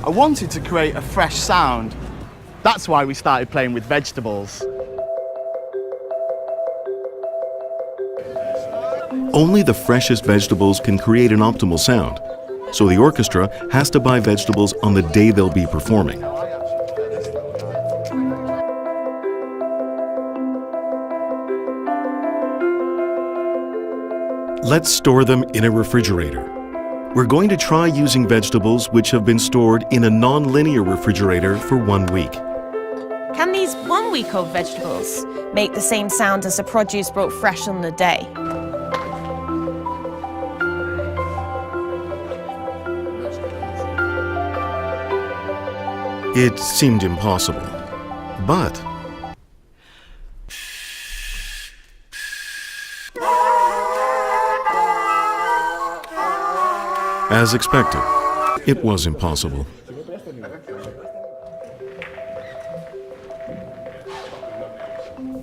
I wanted to create a fresh sound. That's why we started playing with vegetables. Only the freshest vegetables can create an optimal sound, so the orchestra has to buy vegetables on the day they'll be performing. Let's store them in a refrigerator. We're going to try using vegetables which have been stored in a non-linear refrigerator for 1 week. Can these 1 week old vegetables make the same sound as the produce brought fresh on the day? It seemed impossible, but as expected, it was impossible.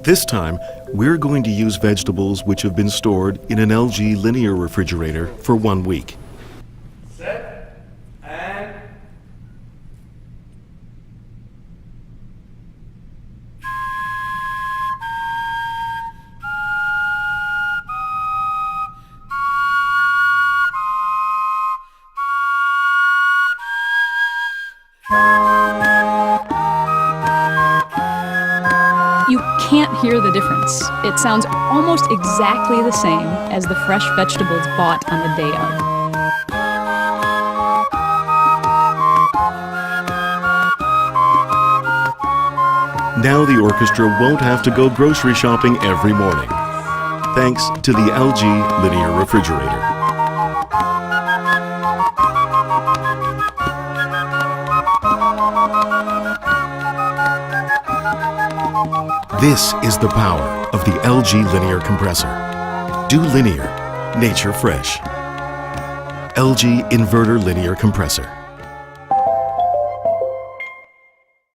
This time, we're going to use vegetables which have been stored in an LG linear refrigerator for 1 week. Set and You can't hear the difference. It sounds almost exactly the same as the fresh vegetables bought on the day of. Now the orchestra won't have to go grocery shopping every morning, thanks to the LG linear refrigerator. This is the power of the LG linear compressor. Do linear, nature fresh. LG inverter linear compressor.